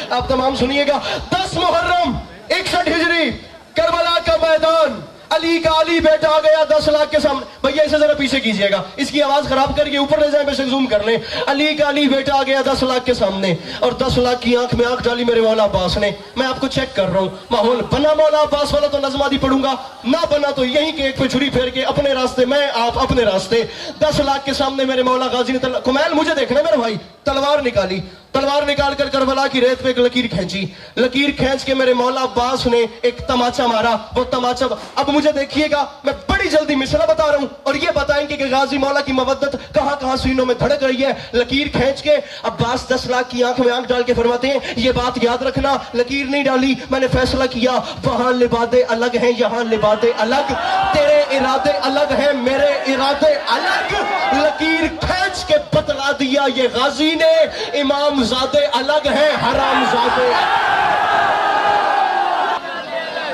आप तमाम सुनिएगा। 10 मुहर्रम 61 हिजरी, करबला का मैदान, अली का अली बेटा आ गया 10 लाख के सामने। भैया इसे जरा पीछे कीजिएगा, इसकी आवाज खराब करके ऊपर ले जाए, वैसे जूम कर ले। अली का अली बेटा आ गया 10 लाख के सामने, और 10 लाख की आंख में आंख डाली मेरे मौला अब्बास ने। मैं आपको चेक कर रहा हूं, माहौल बना मौला अब्बास वाला तो नज़मादी पढ़ूंगा, ना बना तो यहीं के एक पे छुरी फेर के अपने रास्ते, मैं आप अपने रास्ते। 10 लाख के सामने मेरे मौला गाजी ने कुमैल मुझे देखना मेरे भाई, तलवार निकाली, तलवार निकाल कर करबला की रेत पे एक लकीर खींची, लकीर खींच के मेरे मौला अब्बास ने एक तमाचा मारा। वो तमाचा, अब मुझे देखिएगा, मैं बड़ी जल्दी मिसरा बता रहा हूं और ये बताएंगे कि गाजी मौला की मवद्दत कहां कहां सीनों में धड़क रही है। लकीर खींच के अब्बास 10 लाख की आंख में आंख डाल के फरमाते हैं, ये बात याद रखना, लकीर नहीं डाली, मैंने फैसला किया, वहां लिबादे अलग हैं, यहां लिबादे अलग, तेरे इरादे अलग हैं, मेरे इरादे अलग। लकीर खींच के बतला दिया ये गाजी ने, इमाम ज़ादे अलग हैं, हराम ज़ादे,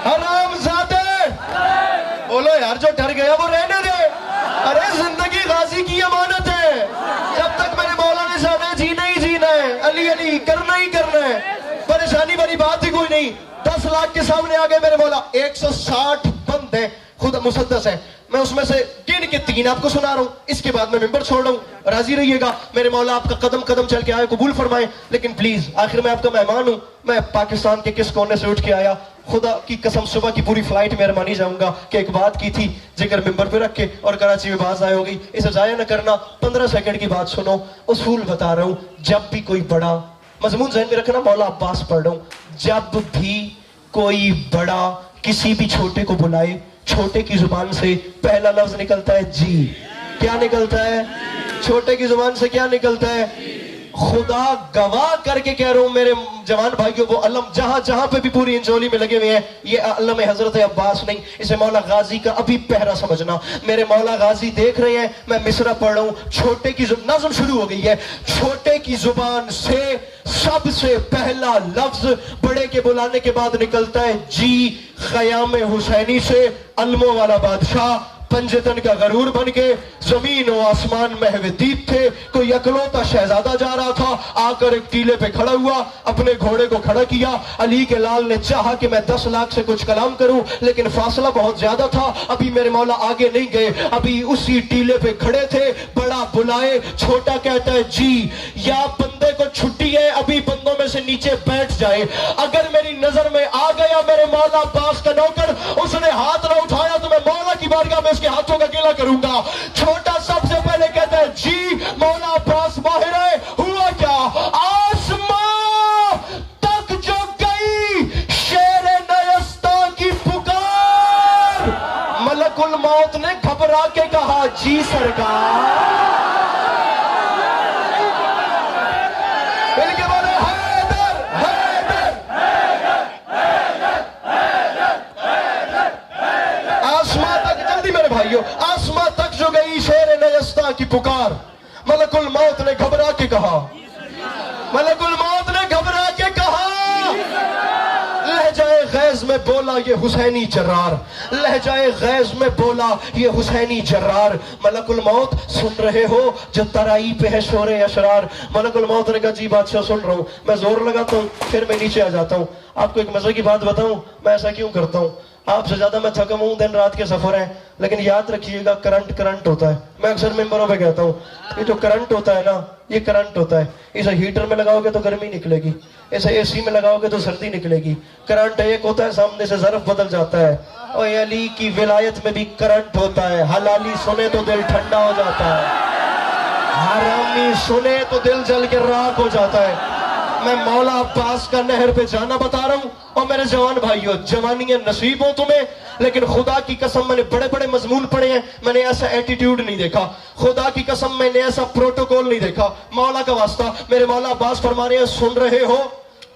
हराम ज़ादे। बोलो यार, जो डर गया वो रहने दे। अरे जिंदगी गाजी की अमानत है, जब तक मेरे मौला ने सामने जीना ही जीना है, अली अली करना ही करना है, परेशानी वाली बात ही कोई नहीं। 10 लाख के सामने आ गए मेरे मौला, 160 बंद है, खुद मुसद्दस है, मैं उसमें से गिन के 3 आपको सुना रहा हूं, इसके बाद मैं मिंबर छोड़ रहा हूं। राजी रहिएगा, मेरे मौला आपका कदम कदम चल के आए, कबूल फरमाए। लेकिन प्लीज, आखिर मैं आपका मेहमान हूं, मैं पाकिस्तान के किस कोने से उठ के आया, खुदा की कसम सुबह की पूरी फ्लाइट मेहरबानी जाऊंगा कि एक बात की थी, जिक्र मिंबर पे रख के और कराची में बात आए हो गई, इसे जाया न करना। 15 सेकंड की बात सुनो, उसूल बता रहा हूं, जब भी कोई बड़ा, मजमून ज़हन में रखना, मौला अब्बास पढ़ रहा हूं, जब भी कोई बड़ा किसी भी छोटे को बुलाए, छोटे की जुबान से पहला लफ्ज निकलता है जी। क्या निकलता है? छोटे की जुबान से क्या निकलता है? खुदा गवाह करके कह रहा हूं मेरे जवान भाइयों, वो अलम जहां जहां पे भी पूरी इंजोली में लगे हुए हैं, ये अलम हजरत अब्बास नहीं, इसे मौला गाजी का अभी पहरा समझना। मेरे मौला गाजी देख रहे हैं, मैं मिसरा पढ़ रहा हूं, छोटे की नज़म शुरू हो गई है। छोटे की जुबान से सबसे पहला लफ्ज बड़े के बुलाने के बाद निकलता है जी। ख़याम हुसैनी से अलमों वाला बादशाह, पंजतन का गरूर बन के, जमीन और आसमान महवदीप थे, कोई अकलौता शहजादा जा रहा था, आकर एक टीले पे खड़ा हुआ, अपने घोड़े को खड़ा किया। अली के लाल ने चाहा कि मैं 10 लाख से कुछ कलाम करूं, लेकिन फासला बहुत ज्यादा था, अभी मेरे मौला आगे नहीं गए, अभी उसी टीले पे खड़े थे। बड़ा बुलाए, छोटा कहता है जी, या बंदे को छुट्टी है, अभी बंदों में से नीचे बैठ जाए। अगर मेरी नजर में आ गया मेरे मौला अब्बास का नौकर, उसने हाथ ना उठाया तो मैं मौला की बारगाह में उसके हाथों का गिला करूंगा। छोटा सबसे पहले कहता है जी, मौला अब्बास बाहर है। हुआ क्या? आसमां तक जो गई शेर नयस्ता की पुकार, मलकुल मौत ने घबरा के कहा जी सरकार। इनके बोले हैदर हैदर हैदर। आसमां तक, जल्दी मेरे भाइयों, आसमां तक जो गई शेर नयस्ता की पुकार, मलकुल मौत ने घबरा के कहा, मलकुल मौत ने घबरा के कहा। लहजाए गैज में बोला ये हुसैनी जर्रार, लहजाए गैज में बोला ये हुसैनी जर्रार। मलकुल मौत सुन रहे हो जो तराई पे है शोरे अशरार। मलकुल मौत ने कहा जी बादशाह सुन रहा हूं। मैं जोर लगाता हूं, फिर मैं नीचे आ जाता हूं। आपको एक मजे की बात बताऊं, मैं ऐसा क्यों करता हूं? आपसे ज्यादा मैं थका हूं, दिन रात के सफर है, लेकिन याद रखिएगा करंट होता है। मैं अक्सर मेंबरों पे कहता हूं, ये जो करंट होता है ना, ये करंट होता है, इसे हीटर में लगाओगे तो गर्मी निकलेगी, इसे एसी में लगाओगे तो सर्दी निकलेगी। करंट एक होता है, सामने से ज़र्फ बदल जाता है। और अली की विलायत में भी करंट होता है। हलाली सुने तो दिल ठंडा हो जाता है, हरामी सुने तो दिल जल के राख हो जाता है। मैं मौला अब्बास का नहर पे जाना बता रहा हूं। और मेरे जवान भाइयों, जवानियां नसीब हो तुम्हें, लेकिन खुदा की कसम मैंने बड़े बड़े मजमून पढ़े हैं, मैंने ऐसा एटीट्यूड नहीं देखा। खुदा की कसम मैंने ऐसा प्रोटोकॉल नहीं देखा। मौला का वास्ता, मेरे मौला अब्बास फरमा रहे हैं, सुन रहे हो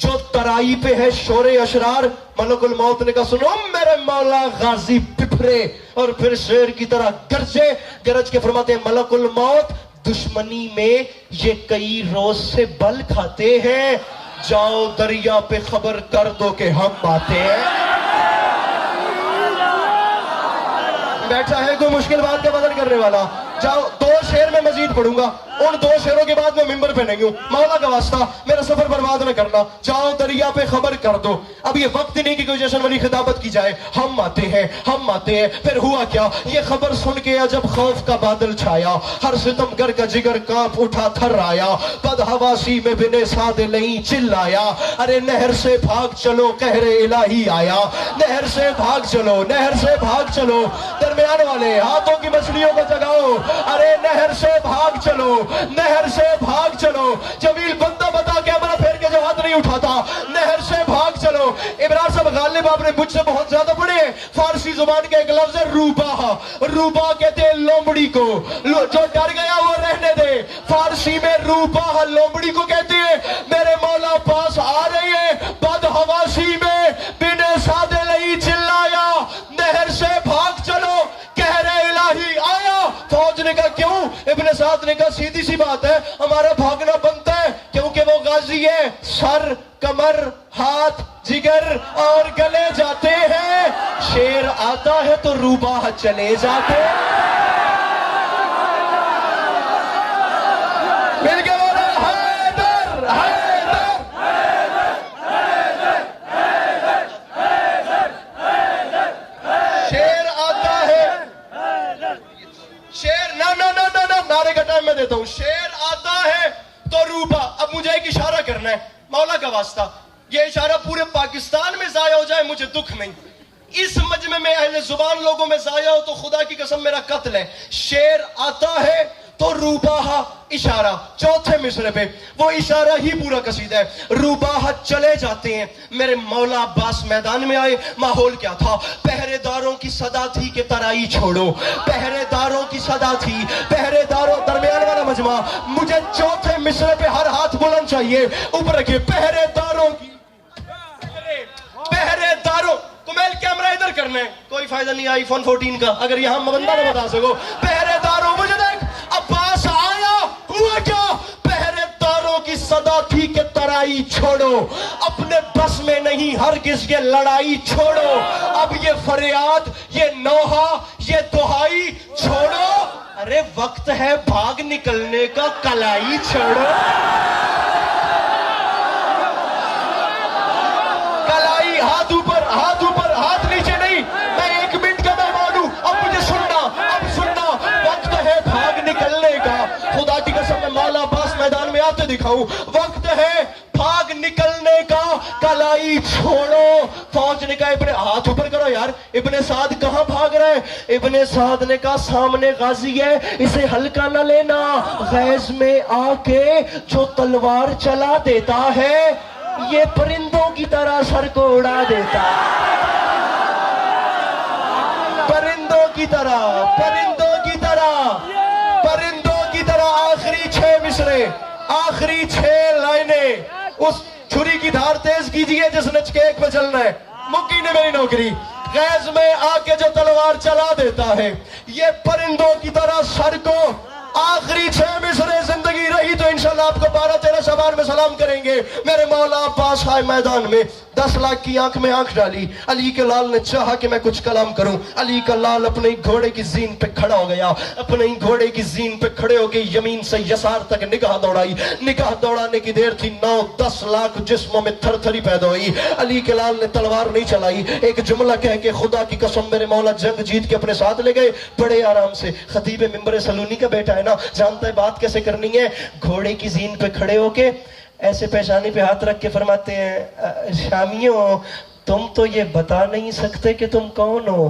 जो तराई पे है शोरे अशरार। मलकुल मौत ने कहा सुनो मेरे मौला गाजी पिपरे, और फिर शेर की तरह गरजे, गरज के फरमाते हैं मलकुल मौत दुश्मनी में ये कई रोज से बल खाते हैं, जाओ दरिया पे खबर कर दो कि हम आते हैं। बैठा है कोई मुश्किल बात का बदल करने वाला? जाओ, 2 शेर में मजीद पढ़ूंगा। उन 2 शेरों के बाद मैं मिंबर पे नहीं हूं। मौला का वास्ता मेरा सफर बर्बाद न करना, जाओ दरिया पे खबर कर दो। अब ये वक्त नहीं कि कोई जश्न वाली खिताबत की जाए। हम आते हैं। फिर हुआ क्या, ये खबर सुन के जब खौफ का बादल छाया, हर सितमगर का जिगर कांप उठा, थर आया, बदहवासी में बिने सादे नहीं चिल्लाया, अरे नहर से भाग चलो कहरे इलाही आया। नहर से भाग चलो, नहर से भाग चलो, दरमियान वाले हाथों की मछलियों को जगाओ, अरे नहर से भाग चलो, नहर से भाग चलो। जमील बंदा बता के हमारा फेर के जो हाथ नहीं उठाता, नहर से भाग चलो। इमरान साहब गालिब आपने मुझसे बहुत ज्यादा पढ़े हैं। फारसी जुबान का एक लफ्ज है रूबा। रूबा कहते हैं लोमड़ी को, जो डर गया वो रहने दे। फारसी में रूबा लोमड़ी को कहते हैं। मेरे मौला पास आ रही है, बदहवासी में बिने सादे नहीं चिल्लाया, नहर से भाग चलो कहरे इलाही आया। फौज ने कहा क्यों? इब्ने साद ने कहा सीधी सी बात है, हमारा भागना बनता है क्योंकि वो गाजी है। सर, कमर, हाथ, जिगर और गले जाते हैं, शेर आता है तो रूबा चले जाते हैं। मिल के बोला हैदर, हैदर, शेर आता है, शेर ना ना ना ना ना नारे का टाइम मैं देता हूं। शेर आता है तो रूबा। अब मुझे एक इशारा करना है, मौला का वास्ता, ये इशारा पूरे पाकिस्तान में जाया हो जाए मुझे दुख नहीं, इस मजमे में अहले जुबान लोगों में जाया हो तो खुदा की कसम मेरा कत्ल है। शेर आता है तो रूबाहा इशारा, चौथे मिसरे पे वो इशारा ही पूरा कसीदा है। रूबाहा चले जाते हैं। मेरे मौला अब्बास मैदान में आए, माहौल क्या था? पहरेदारों की सदा थी कि तराई छोड़ो, पहरेदारों की सदा थी, पहरेदारों, दरमियान वाला मजमा। मुझे चौथे मिसरे पे हर हाथ बुलंद चाहिए, ऊपर रखिए। पहरेदारों की, पहरेदारों को मेल कैमरा इधर करना है, कोई फायदा नहीं आईफोन 14 का अगर यहां बंदा ना बता सको। पहरेदारों, मुझे देख अब्बास आया, हुआ क्या? पहरेदारों की सदा थी कि तराई छोड़ो, अपने बस में नहीं हरगिज़ ये लड़ाई छोड़ो। अब ये फरियाद, ये नौहा, ये दुहाई छोड़ो, अरे वक्त है भाग निकलने का, कलाई छोड़ो। कलाई, हाथ ऊपर, हाथ ऊपर, हाथ नीचे नहीं। मैं 1 मिनट का मेहमान हूं, अब मुझे सुनना, अब सुनना। वक्त है भाग निकलने का, खुदा की कसम मैं मौला अब्बास मैदान में आते दिखाऊं। वक्त है भाग निकलने का, कलाई छोड़ो। फौज ने कहा इब्ने, हाथ ऊपर करो यार, इब्ने साद कहां भाग रहा है? इब्ने साद ने कहा सामने गाजी है, इसे हल्का न लेना। गैज में आके जो तलवार चला देता है, ये परिंदों की तरह सर को उड़ा देता, परिंदों की तरह, परिंदों की तरह, परिंदों की तरह। आखिरी 6 मिसरे, आखिरी 6 लाइनें। उस छुरी की धार तेज कीजिए जिसने केक पे चलना है, मुक्की ने मेरी नौकरी। गैस में आके जो तलवार चला देता है, ये परिंदों की तरह सर को। आखिरी 6 मिसरे जिंदगी रही तो इंशाल्लाह आपको 12-13 शबान में सलाम करेंगे। मेरे मौला पास आए मैदान में, 10 लाख की आंख में आंख डाली। अली के लाल ने चाहा कि मैं कुछ कलाम करूं। अली का लाल अपने घोड़े की जीन पे खड़ा हो गया, अपने घोड़े की जीन पे खड़े होकर यमीन से यसार तक निगाह दौड़ाई। निगाह दौड़ाने की देर थी, 9-10 लाख जिस्मों में थरथरी पैदा हुई। अली के लाल ने तलवार नहीं चलाई, एक जुमला कह के खुदा की कसम मेरे मौला जंग जीत के अपने साथ ले गए बड़े आराम से। खतीब मिंबर सलूनी का बेटा है ना, जानता है बात कैसे करनी है। घोड़े की जीन पे खड़े होके ऐसे पेशानी पे हाथ रख के फरमाते हैं, शामियों तुम तो ये बता नहीं सकते कि तुम कौन हो।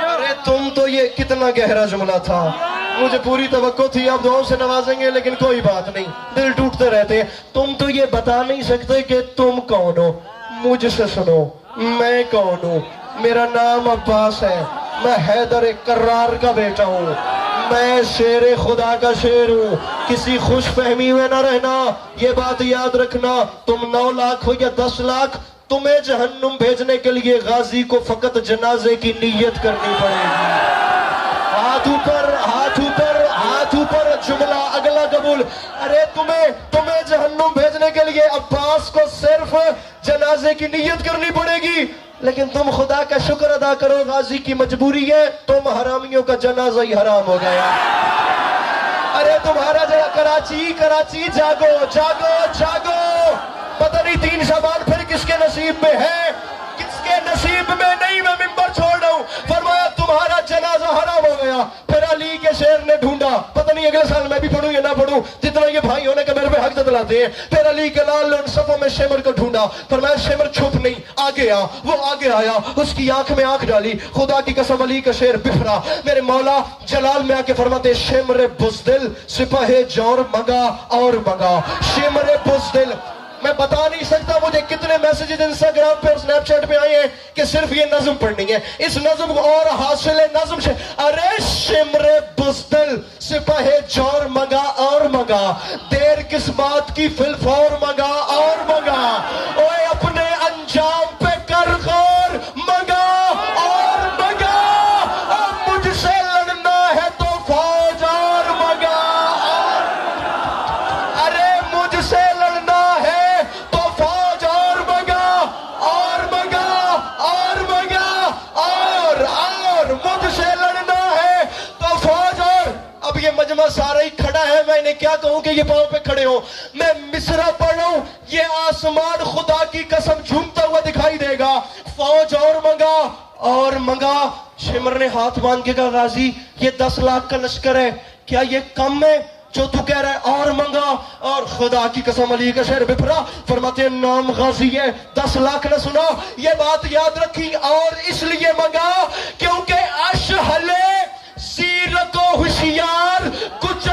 अरे तुम तो ये, कितना गहरा जुमला था। मुझे पूरी तवक्को थी आप दुआओं से नवाजेंगे, लेकिन कोई बात नहीं, दिल टूटते रहते हैं। तुम तो ये बता नहीं सकते कि तुम कौन हो। मुझसे सुनो, मैं कौन हूं। मेरा नाम अब्बास है, मैं हैदर कर्रार का बेटा हूँ, मैं शेर खुदा का शेर हूँ। किसी खुश फहमी में न रहना, ये बात याद रखना। तुम 9 लाख हो या 10 लाख, तुम्हें जहन्नुम भेजने के लिए गाजी को फकत जनाजे की नीयत करनी पड़ेगी। हाथ ऊपर, हाथ ऊपर, हाथ ऊपर। जुमला अगला कबूल। अरे तुम्हें जहन्नुम भेजने के लिए अब्बास को सिर्फ जनाजे की नीयत करनी पड़ेगी। लेकिन तुम खुदा का शुक्र अदा करो, गाजी की मजबूरी है, तुम हरामियों का जनाजा ही हराम हो गया। अरे तुम्हारा जरा कराची कराची जागो जागो जागो। पता नहीं 3 शबान फिर किसके नसीब में है, किसके नसीब में नहीं। मैं मिंबर छोड़ रहा हूं। फरमाया तुम्हारा जनाजा हराम हो गया। फिर अली के शेर ने ढूंढा, पता नहीं अगले साल मैं भी पढ़ूं या ना पढ़ूं, जितना ये भाई होने का मेरे पे हक जतलाते हैं। फिर अली के लाल ने उन सफों में शेमर को ढूंढा। फरमाया शेमर छुप नहीं, आगे आ। वो आगे आया, उसकी आंख में आंख डाली। खुदा की कसम अली का शेर बिफरा। मेरे मौला जलाल में आके फरमाते शेमर बुज़दिल सिपाहे जौर मंगा और मंगा। शेमर बुज़दिल, मैं बता नहीं सकता मुझे कितने मैसेजेस इंस्टाग्राम पे और स्नैपचैट पे आए हैं कि सिर्फ ये नज्म पढ़नी है, इस नज्म को और हासिल नज्म से। अरे शिमरे बुज़दिल सिपाहे जौर मंगा और मंगा, देर किस बात की फिलफौर मंगा और मंगा। ओए अपने अंजाम पे कर गौर, मंगा और मंगा। अब मुझसे लड़ना है तो फौज और मंगा। अरे मुझसे लड़ना है तो फौज और मंगा और मंगा और मंगा और मुझसे लड़ना है तो फौज और। अब ये मजमा सारा ही खड़ा है, मैं इन्हें क्या कहूं कि ये पांव पे खड़े हो। मैं मिसरा पढ़ रहा हूं, ये आसमान खुदा की कसम झूमता हुआ दिखाई देगा। फौज और मंगा और मंगा। शिमर ने हाथ बांध के कहा गाजी ये 10 लाख का लश्कर है, क्या ये कम है जो तू कह रहा है और मंगा। और खुदा की कसम अली का शेर बिफरा। फरमाते हैं नाम गाजी है, 10 लाख न सुना, ये बात याद रखी। और इसलिए मंगा क्योंकि अशहले सीर को होशियार कुछ